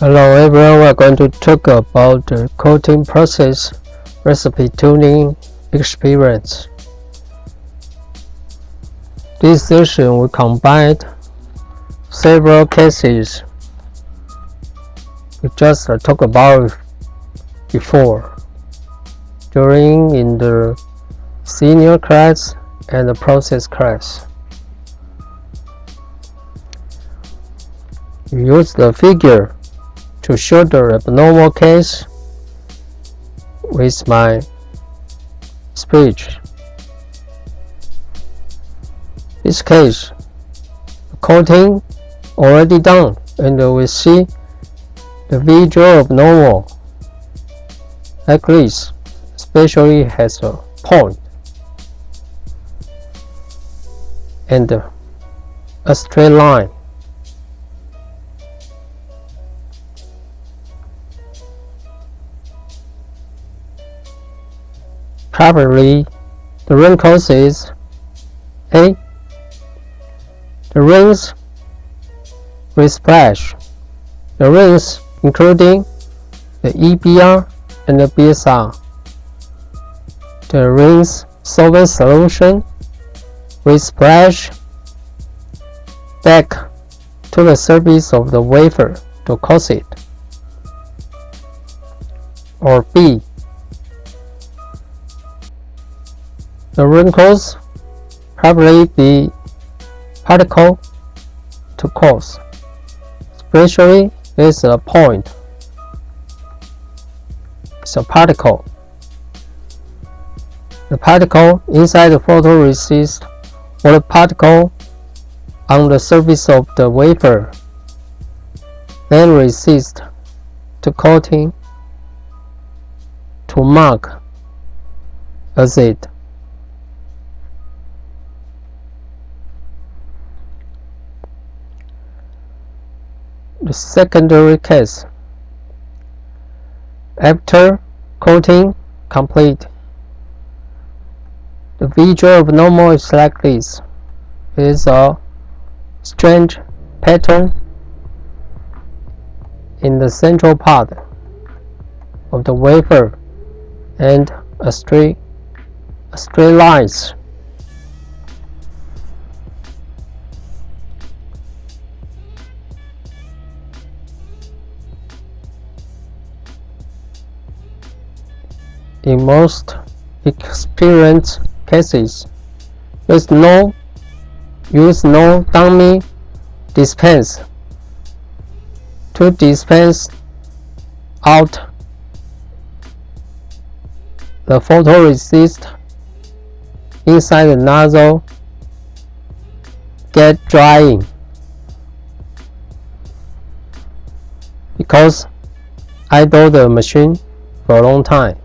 Hello everyone, we are going to talk about the coating process recipe tuning experience. This session we combined several cases we just talked about before during in the senior class and the process class. We use the figure to show the abnormal case with my speech. This case, the coating already done, and we see the visual abnormal like this, especially has a point and a straight line. Probably the ring causes A. The rings with splash. The rings including the EBR and the BSR. The rings solvent solution with splash back to the surface of the wafer to cause it. Or B. The wrinkles probably be particle to cause, especially there's a point. It's a particle. The particle inside the photoresist or the particle on the surface of the wafer then resist to coating to mark as it. The secondary case. After coating complete, the visual abnormal is like this. It is a strange pattern in the central part of the wafer and a straight lines. In most experienced cases, use no dummy dispense to dispense out the photoresist inside the nozzle get drying, because idle the machine for a long time.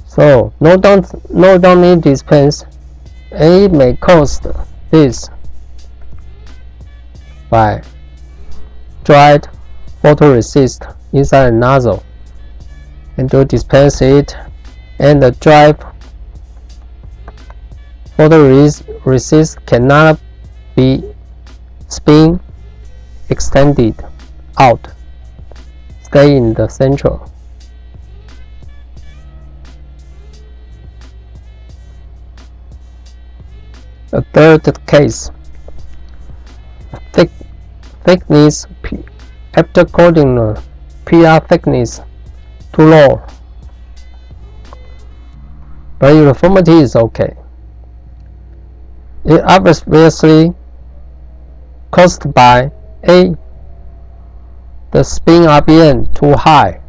So no dummy dispense, and it may cause this by dried photoresist inside the nozzle, and to dispense it, and the dry photoresist cannot be spin extended out, stay in the central. A third case, thickness after coating the PR thickness too low, but uniformity is okay. It obviously caused by A. The spin RPM too high,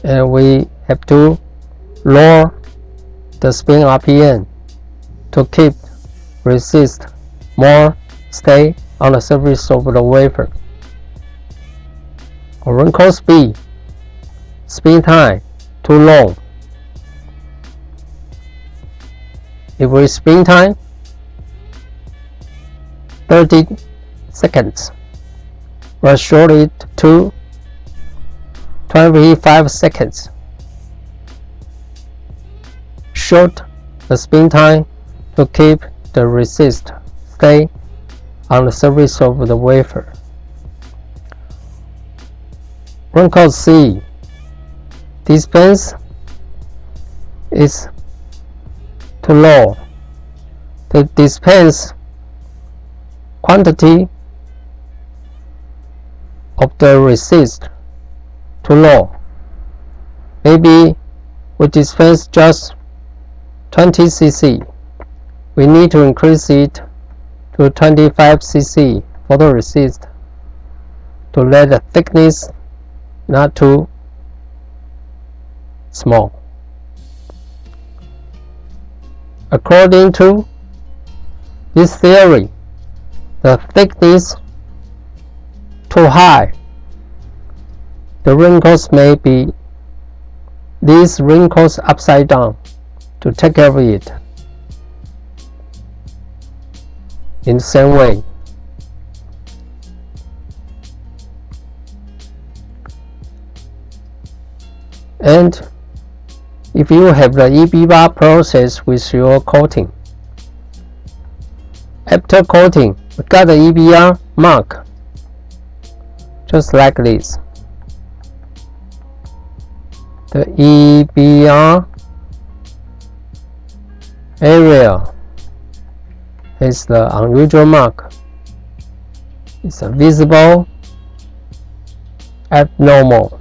and we have to lower the spin RPM to keep resist more stay on the surface of the wafer. Or wrinkles B. Spin time too long. If we spin time 30 seconds, we'll short it to 25 seconds. Short the spin time to keep the resist stay on the surface of the wafer. Wrinkle C. Dispense is too low. The dispense quantity of the resist too low. Maybe we dispense just 20 cc. We need to increase it to 25 cc photoresist to let the thickness not too small. According to this theory, the thickness too high, the wrinkles may be these wrinkles upside down to take care of it. In the same way, and if you have the EB-bar process with your coating, after coating, we got the EBR mark, just like this. The EBR area is the unusual mark. It's a visible abnormal.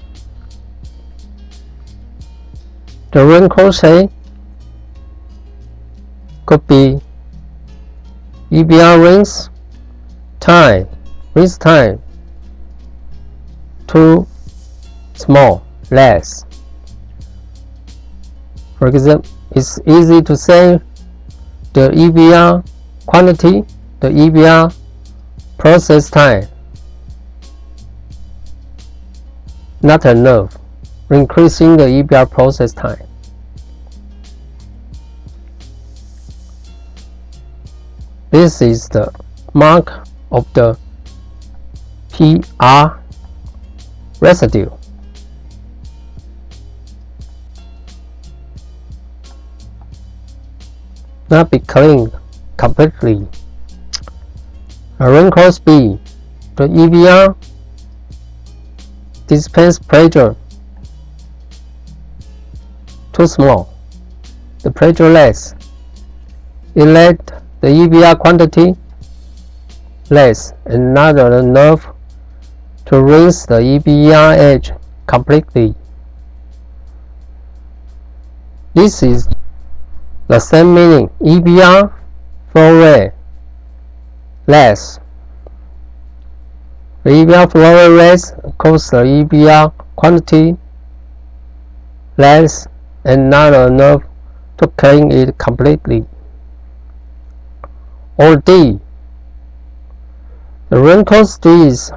The wrinkles could be EBR rings time, rinse time too small, less. For example, it's easy to say the EBR quantity, the EBR process time, not enough, increasing the EBR process time. This is the mark of the PR residue. Not be cleaned completely. Wrinkles B. The EBR dispense pressure too small. The pressure less. It let the EBR quantity less and not enough to rinse the EBR edge completely. This is the same meaning. EBR flow rate less. The EBR flow rate less causes the EBR quantity less and not enough to clean it completely. Or D. The wrinkles D is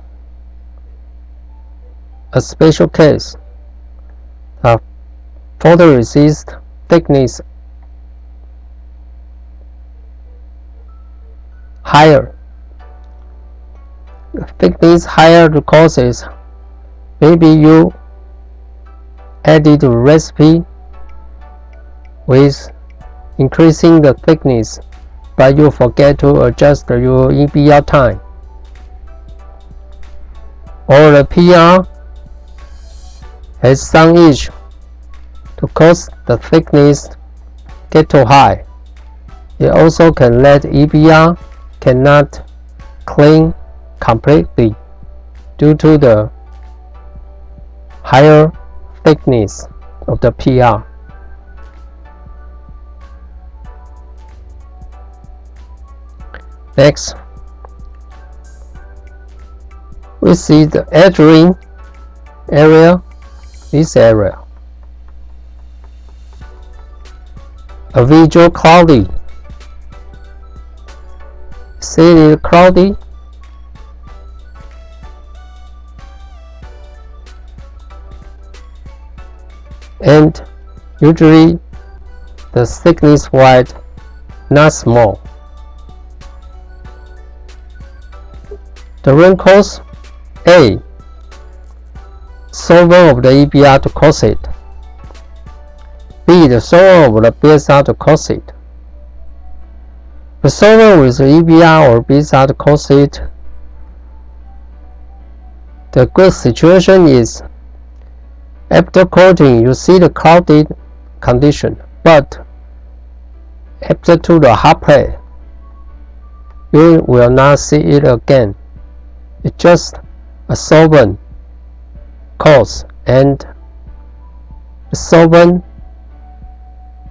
a special case. The photoresist thickness higher. The thickness higher the causes. Maybe you added a recipe with increasing the thickness, but you forget to adjust your EBR time. Or the PR has some issue to cause the thickness get too high. It also can let EBR cannot clean completely due to the higher thickness of the PR. Next, we see the edge ring area, this area. A visual cloudy. See it cloudy? And usually the thickness wide, not small. The wrinkles A. Solvent of the EBR to cause it. B. The solvent of the BSR to cause it. The solvent with EBR or BSAT coats it. The good situation is, after coating you see the clouded condition, but after to the hot plate you will not see it again. It's just a solvent coats and the solvent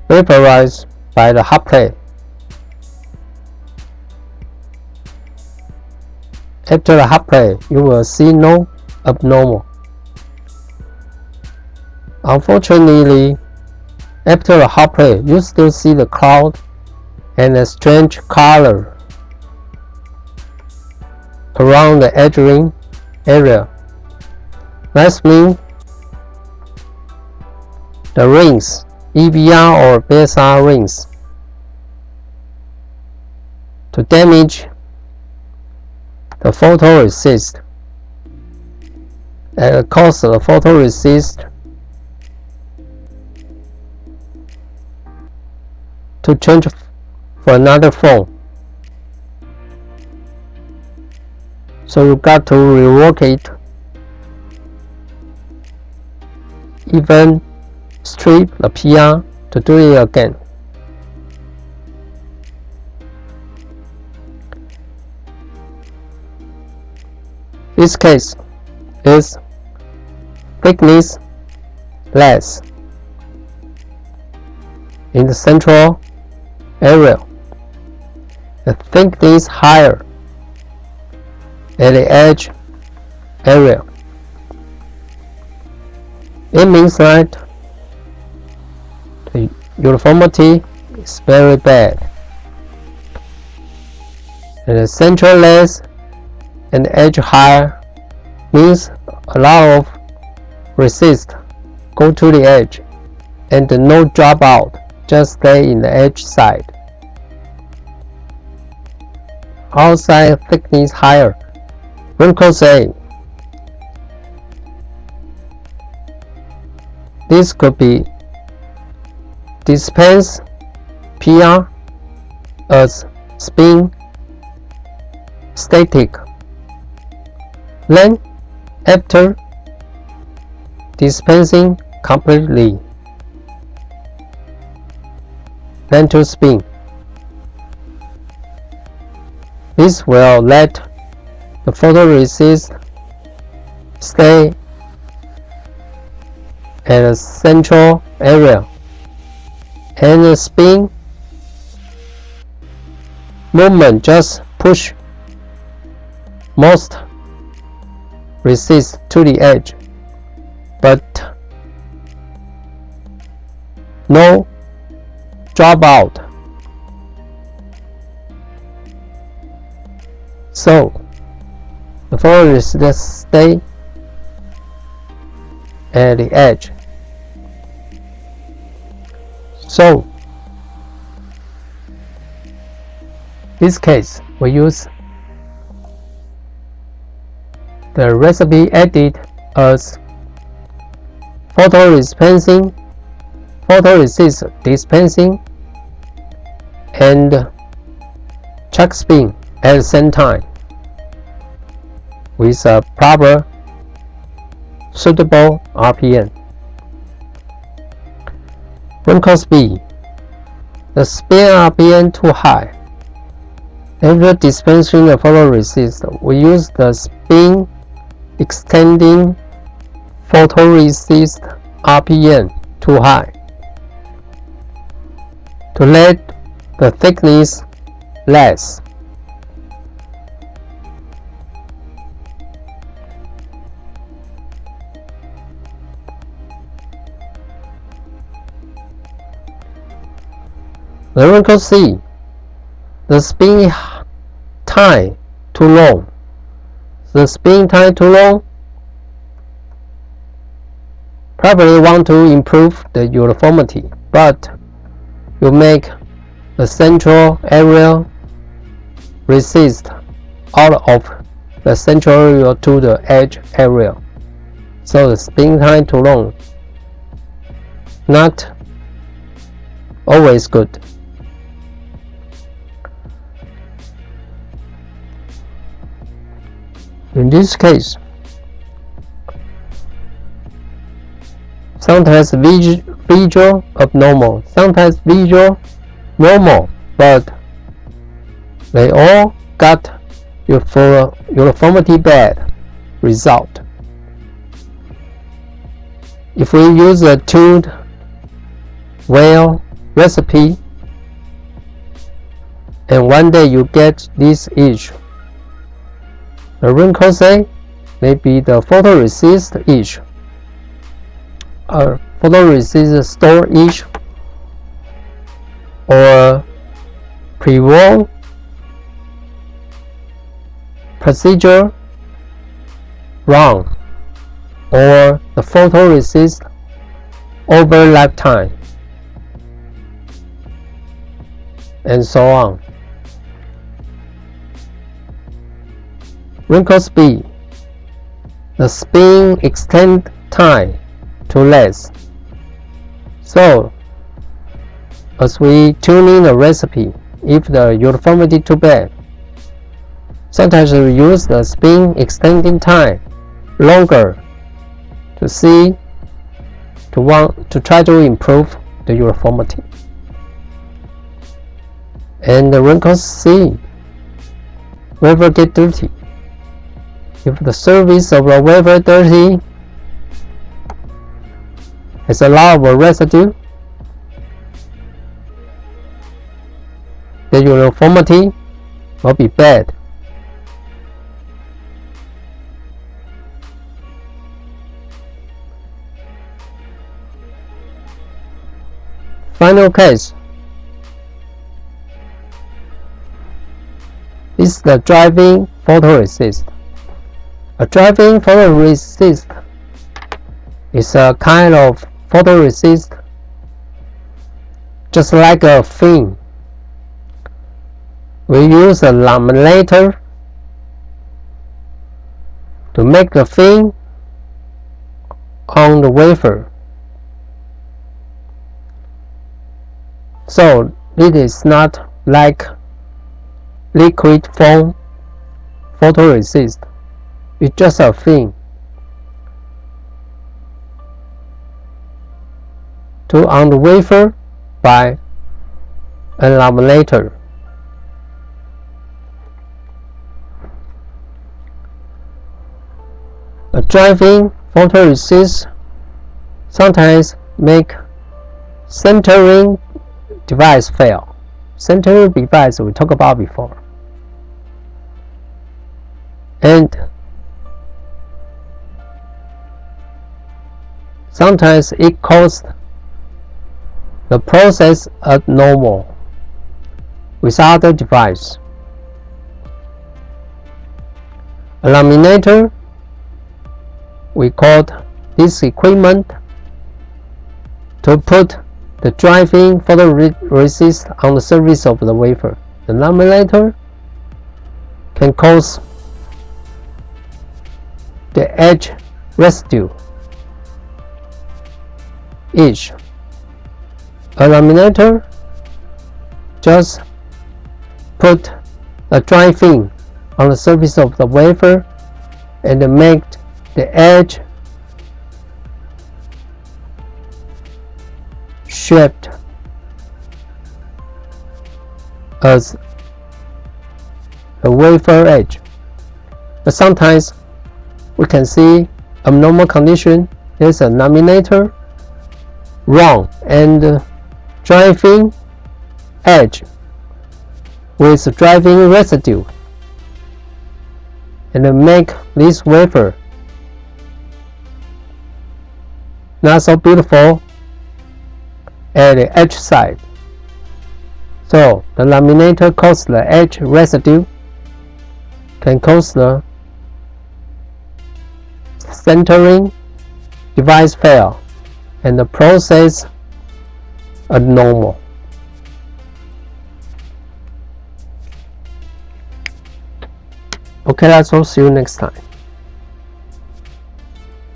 vaporized by the hot plate. After the hot plate, you will see no abnormal. Unfortunately, after the hot plate, you still see the cloud and a strange color around the edge ring area. That means the rings, EBR or BSR rings, to damage the photoresist and cause the photoresist to change for another form. So you got to rework it, even strip the PR to do it again. This case is thickness less in the central area, the thickness higher at the edge area. It means that the uniformity is very bad, and the central less and the edge higher means a lot of resist go to the edge and no drop out, just stay in the edge side. Outside thickness higher, wrinkles A. This could be dispense PR as spin static. Then, after dispensing completely, then to spin. This will let the photoresist stay at the central area, and the spin movement just push most resist to the edge, but no drop out. So the photoresist stay at the edge. So this case we use the recipe added as photoresist dispensing and check spin at the same time with a proper suitable RPM. Wrinkles B. The spin RPM too high. After dispensing the photoresist, we use the spin extending photoresist RPM too high to let the thickness less. The wrinkle C. The spin time too long. The spin time too long. Probably want to improve the uniformity, but you make the central area resist out of the central area to the edge area. So the spin time too long. Not always good. In this case, sometimes visual abnormal, sometimes visual normal, but they all got uniformity bad result. If we use a tuned well recipe and one day you get this issue, the wrinkles may be the photoresist issue, or photoresist store issue, or pre-war procedure wrong, or the photoresist over lifetime, and so on. Wrinkles B, the spin extend time too less. So, as we tune in the recipe, if the uniformity too bad, sometimes we use the spin extending time longer to try to improve the uniformity. And the wrinkles C, wafer get dirty. If the surface of the wafer dirty has a lot of residue, the uniformity will be bad. Final case is the driving photoresist. A driving photoresist is a kind of photoresist just like a film. We use a laminator to make the film on the wafer. So it is not like liquid foam photoresist. It's just a film to on the wafer by a laminator. A driving photoresist sometimes make centering device fail. Centering device we talked about before. And sometimes it causes the process abnormal with other device. A laminator, we called this equipment to put the driving photoresist on the surface of the wafer. The laminator can cause the edge residue itch. A laminator just put a dry film on the surface of the wafer and make the edge shaped as a wafer edge. But sometimes we can see abnormal condition. There's a laminator wrong and driving edge with driving residue, and make this wafer not so beautiful at the edge side. So the laminator causes the edge residue, can cause the centering device fail, and the process abnormal. Okay, that's all. See you next time.